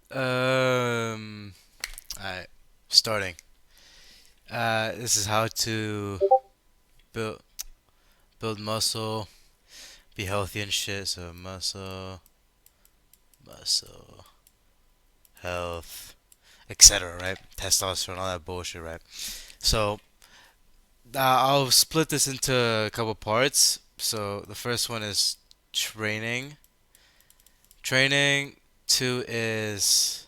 Um, alright, starting. This is how to build build muscle, be healthy and shit. So muscle, health, etc. Right? Testosterone, all that bullshit. Right? So I'll split this into a couple parts. So the first one is training. Training. Two is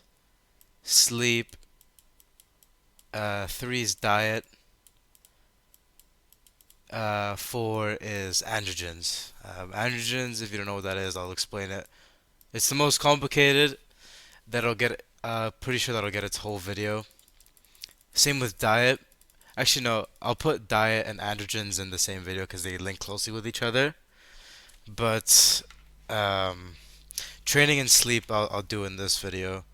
sleep. Three is diet. Four is androgens. Androgens, if you don't know what that is, I'll explain it. It's the most complicated. That'll get. Pretty sure that'll get its whole video. Same with diet. Actually, no. I'll put diet and androgens in the same video because they link closely with each other. But um, training and sleep, I'll do in this video.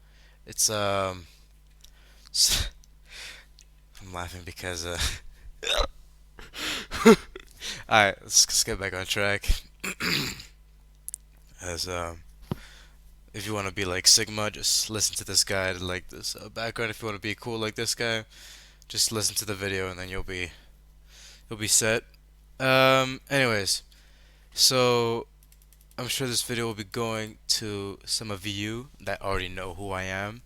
It's I'm laughing because All right, let's get back on track. As if you want to be like Sigma, just listen to this guy like this background. If you want to be cool like this guy, just listen to the video and then you'll be set. Anyways, so I'm sure this video will be going to some of you that already know who I am.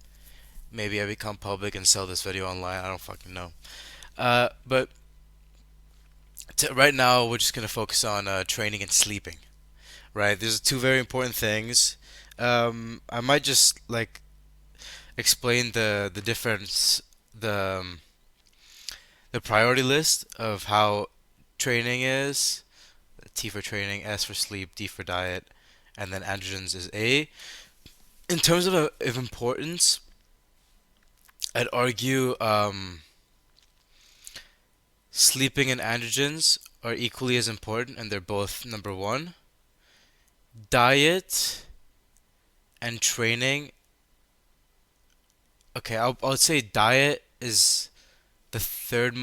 Maybe I become public and sell this video online. I don't fucking know. But right now we're just gonna focus on training and sleeping. Right? There's two very important things. I might just like explain the difference, the priority list of how training is. T for training, S for sleep, D for diet, and then androgens is A. In terms of importance, I'd argue sleeping and androgens are equally as important, and they're both number one. Diet and training. Okay, I'll say diet is the third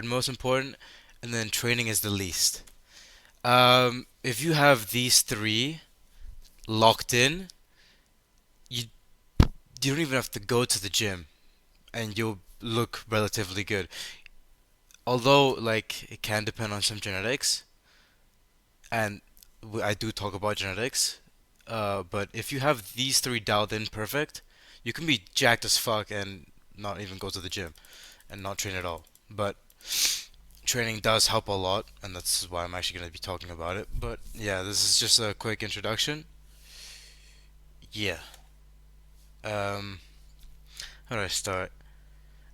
most important, and then training is the least. If you have these three locked in, you you don't even have to go to the gym, and you'll look relatively good. Although, like, it can depend on some genetics, and I do talk about genetics. But if you have these three dialed in perfect, you can be jacked as fuck and not even go to the gym and not train at all. But training does help a lot, and that's why I'm actually going to be talking about it. But yeah, this is just a quick introduction. Yeah. Um, how do I start?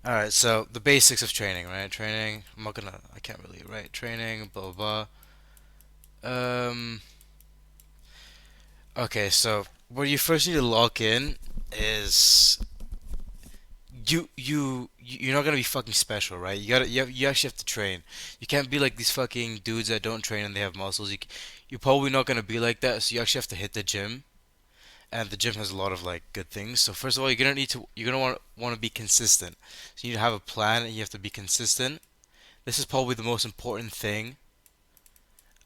All right, so the basics of training, right? Training. I can't really write training. Blah blah blah. Okay, so what you first need to lock in is you're not gonna be fucking special, right? You actually have to train. You can't be like these fucking dudes that don't train and they have muscles. You're probably not gonna be like that. So you actually have to hit the gym, and the gym has a lot of like good things. So first of all, you're gonna want to be consistent. So you need to have a plan and you have to be consistent. This is probably the most important thing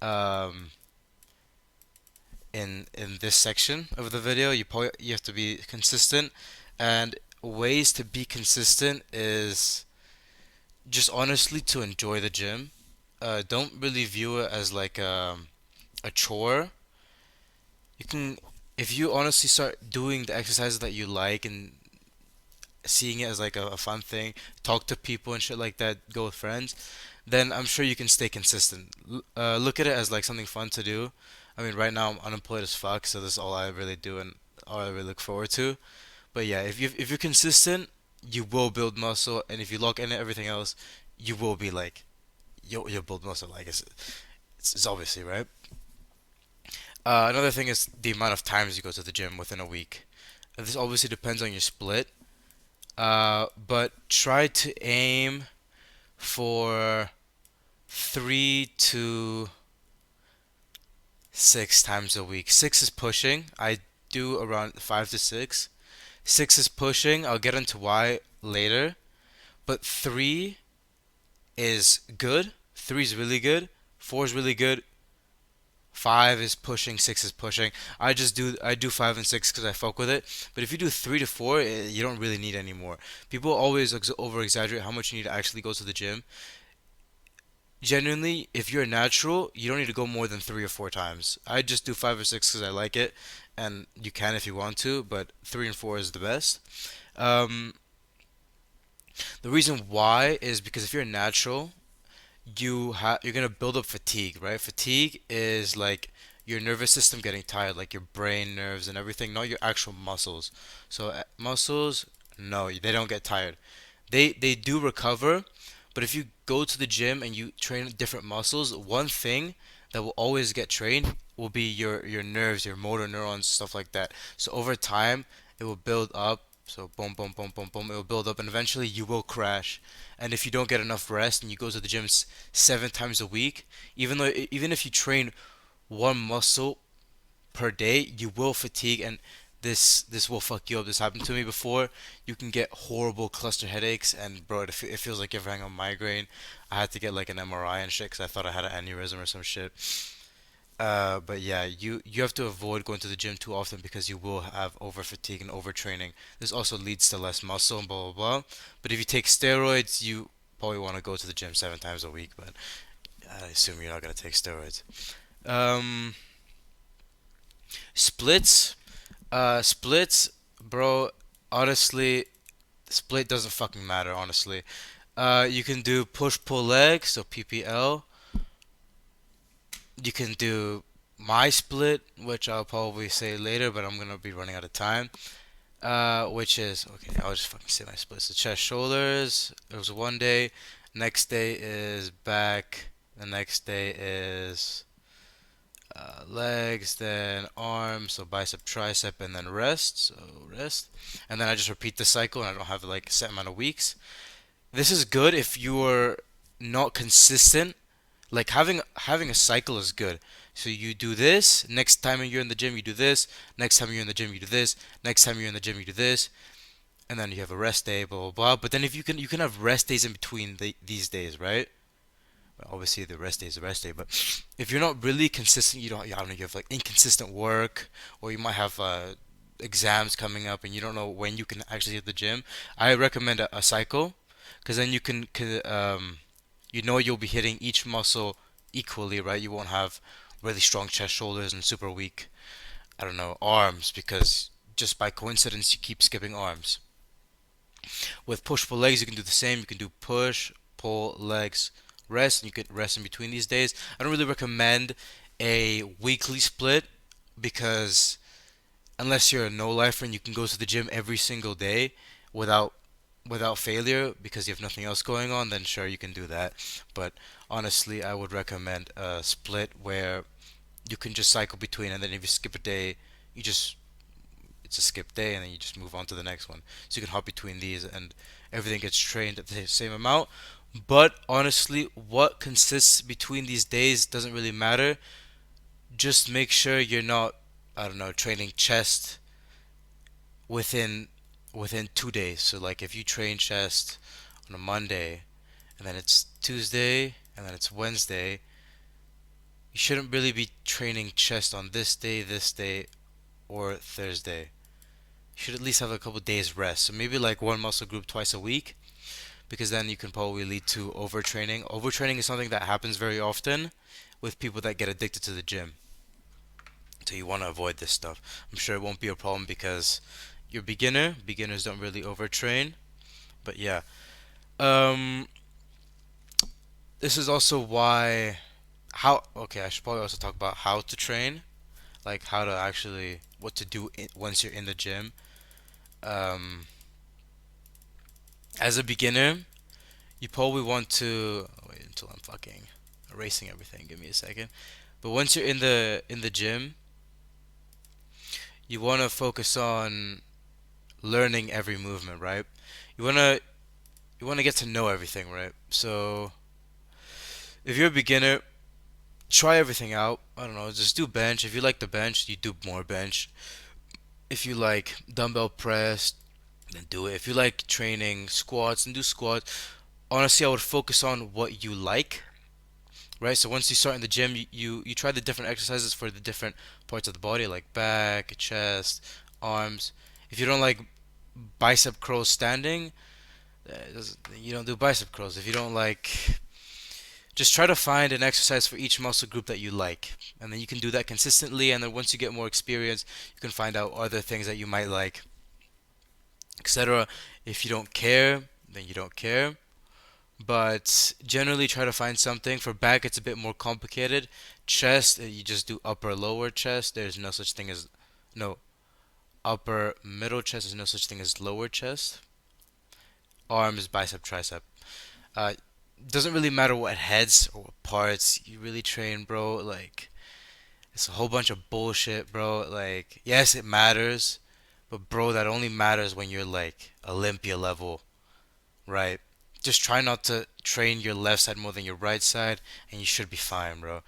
um, in this section of the video. You have to be consistent, and ways to be consistent is just honestly to enjoy the gym. Don't really view it as like a chore. You can, if you honestly start doing the exercises that you like and seeing it as like a fun thing, talk to people and shit like that, go with friends, then I'm sure you can stay consistent. Look at it as like something fun to do. I mean, right now I'm unemployed as fuck, so this is all I really do and all I really look forward to. But yeah, if you're consistent, you will build muscle, and if you lock in everything else, you will be like you'll build muscle. Like it's obviously right. Another thing is the amount of times you go to the gym within a week. This obviously depends on your split. But try to aim for 3 to 6 times a week. Six is pushing. I do around 5 to 6. Six is pushing. I'll get into why later. But three is good. Three is really good. Four is really good. Five is pushing, six is pushing. I do five and six because I fuck with it. But if you do three to four, you don't really need any more. People always over exaggerate how much you need to actually go to the gym. Genuinely, if you're natural, you don't need to go more than three or four times. I just do five or six because I like it, and you can if you want to, but three and four is the best. Um, the reason why is because if you're natural, you're gonna build up fatigue, right? Fatigue is like your nervous system getting tired, like your brain, nerves, and everything, not your actual muscles. So muscles, no, they don't get tired. They do recover, but if you go to the gym and you train different muscles, one thing that will always get trained will be your nerves, your motor neurons, stuff like that. So over time, it will build up. So boom, boom, boom, boom, boom. It will build up, and eventually you will crash. And if you don't get enough rest and you go to the gym 7 times a week, even if you train one muscle per day, you will fatigue, and this will fuck you up. This happened to me before. You can get horrible cluster headaches, and bro, it feels like you're having a migraine. I had to get like an MRI and shit because I thought I had an aneurysm or some shit. But yeah, you have to avoid going to the gym too often because you will have over fatigue and overtraining. This also leads to less muscle and blah blah blah. But if you take steroids, you probably want to go to the gym 7 times a week. But I assume you're not gonna take steroids. Um, splits. Splits, bro. Honestly, split doesn't fucking matter. Honestly, you can do push pull leg, so PPL. You can do my split, which I'll probably say later, but I'm gonna be running out of time. Which is okay. I'll just fucking say my splits. So chest, shoulders. It was one day. Next day is back. The next day is legs, then arms, so bicep, tricep, and then rest. So rest, and then I just repeat the cycle, and I don't have like a set amount of weeks. This is good if you're not consistent. Like having a cycle is good. So you do this. Next time you're in the gym, you do this. Next time you're in the gym, you do this. Next time you're in the gym, you do this. And then you have a rest day, blah blah blah. But then if you can have rest days in between these days, right? Obviously the rest day is the rest day, but if you're not really consistent, I don't know, you have like inconsistent work, or you might have exams coming up and you don't know when you can actually hit the gym. I recommend a cycle, because then you'll be hitting each muscle equally, right? You won't have really strong chest, shoulders, and super weak, I don't know, arms, because just by coincidence you keep skipping arms. With push pull legs, you can do the same. You can do push, pull, legs, rest, and you can rest in between these days. I don't really recommend a weekly split because unless you're a no lifer and you can go to the gym every single day without failure because you have nothing else going on, then sure you can do that. But honestly, I would recommend a split where you can just cycle between, and then if you skip a day, you just it's a skip day, and then you just move on to the next one. So you can hop between these, and everything gets trained at the same amount. But honestly, what consists between these days doesn't really matter. Just make sure you're not, I don't know, training chest within 2 days. So like if you train chest on a Monday, and then it's Tuesday, and then it's Wednesday, you shouldn't really be training chest on this day, or Thursday. You should at least have a couple days rest. So maybe like one muscle group twice a week, because then you can probably lead to overtraining. Overtraining is something that happens very often with people that get addicted to the gym. So you want to avoid this stuff. I'm sure it won't be a problem because you're beginner. Beginners don't really overtrain. But yeah. Um this is also why how okay, I should probably also talk about how to train, like how to actually what to do once you're in the gym. Um as a beginner, you probably want to wait until I'm fucking erasing everything. Give me a second. But once you're in the gym, you want to focus on learning every movement, right? You want to get to know everything, right? So, if you're a beginner, try everything out. I don't know, just do bench. If you like the bench, you do more bench. If you like dumbbell press, then do it. If you like training squats, then do squats. Honestly, I would focus on what you like right? So once you start in the gym, you try the different exercises for the different parts of the body, like back, chest, arms. If you don't like bicep curls standing, you don't do bicep curls. If you don't like, just try to find an exercise for each muscle group that you like, and then you can do that consistently. And then once you get more experience, you can find out other things that you might like, etc. If you don't care, then you don't care. But generally try to find something. For back, it's a bit more complicated. Chest, you just do upper lower chest. There's no such thing as no upper middle chest. There's no such thing as lower chest. Arms, bicep, tricep. Uh, doesn't really matter what heads or what parts you really train, bro. Like it's a whole bunch of bullshit, bro. Like yes, it matters, but bro, that only matters when you're like Olympia level, right? Just try not to train your left side more than your right side, and you should be fine, bro.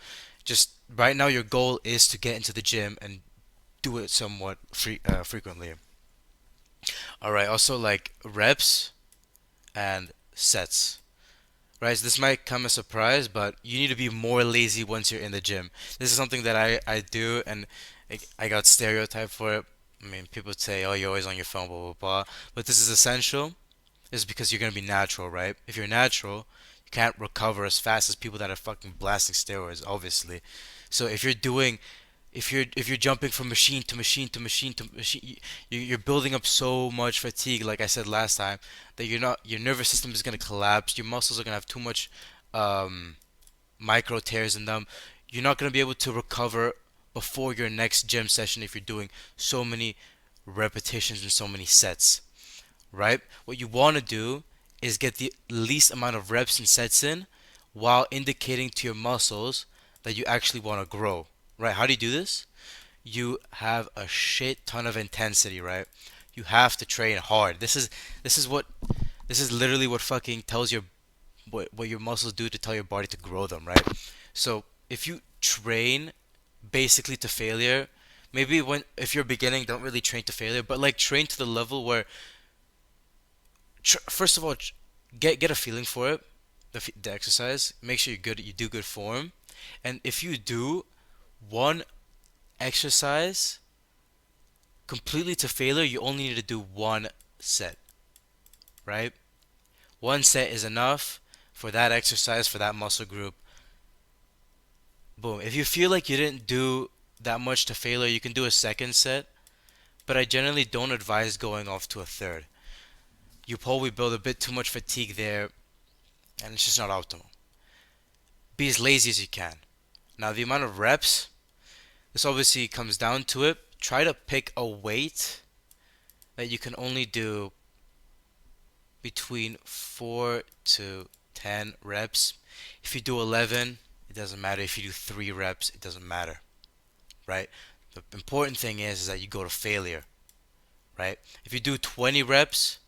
Just right now, your goal is to get into the gym and do it somewhat frequently. All right. Also, like reps and sets. Right. So this might come as a surprise, but you need to be more lazy once you're in the gym. This is something that I do, and I got stereotyped for it. I mean, people say, "Oh, you're always on your phone," blah blah blah. But this is essential is because you're gonna be natural, right? If you're natural, you can't recover as fast as people that are fucking blasting steroids, obviously. So if you're jumping from machine to machine to machine to machine, you're building up so much fatigue, like I said last time, that your nervous system is gonna collapse. Your muscles are gonna have too much um, micro tears in them. You're not gonna be able to recover before your next gym session if you're doing so many repetitions and so many sets, right? What you want to do is get the least amount of reps and sets in while indicating to your muscles that you actually want to grow, right? How do you do this? You have a shit ton of intensity, right? You have to train hard. This is what this is literally what fucking tells your what your muscles do to tell your body to grow them, right? So if you train basically to failure, maybe when if you're beginning, don't really train to failure, but like train to the level where first of all, get a feeling for it, the exercise. Make sure you do good form, and if you do one exercise completely to failure, you only need to do one set, right? One set is enough for that exercise for that muscle group. Boom. If you feel like you didn't do that much to failure, you can do a second set, but I generally don't advise going off to a third. You probably build a bit too much fatigue there, and it's just not optimal. Be as lazy as you can. Now, the amount of reps, this obviously comes down to it. Try to pick a weight that you can only do between 4 to 10 reps. If you do 11, it doesn't matter. If you do 3 reps, it doesn't matter, right? The important thing is that you go to failure, right? If you do 20 reps,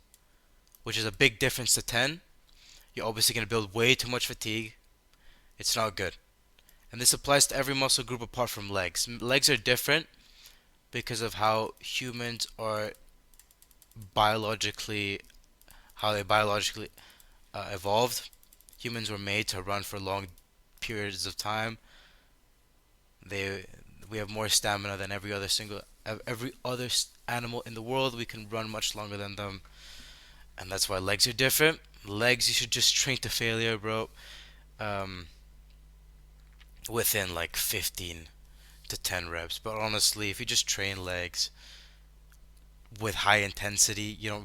which is a big difference to 10, you're obviously going to build way too much fatigue. It's not good. And this applies to every muscle group apart from legs. Legs are different because of how humans are biologically, how they biologically evolved. Humans were made to run for long periods of time. They, we have more stamina than every other animal in the world. We can run much longer than them, and that's why legs are different. Legs, you should just train to failure, bro. Um, within like 15 to 10 reps. But honestly, if you just train legs with high intensity, you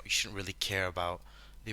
shouldn't really care about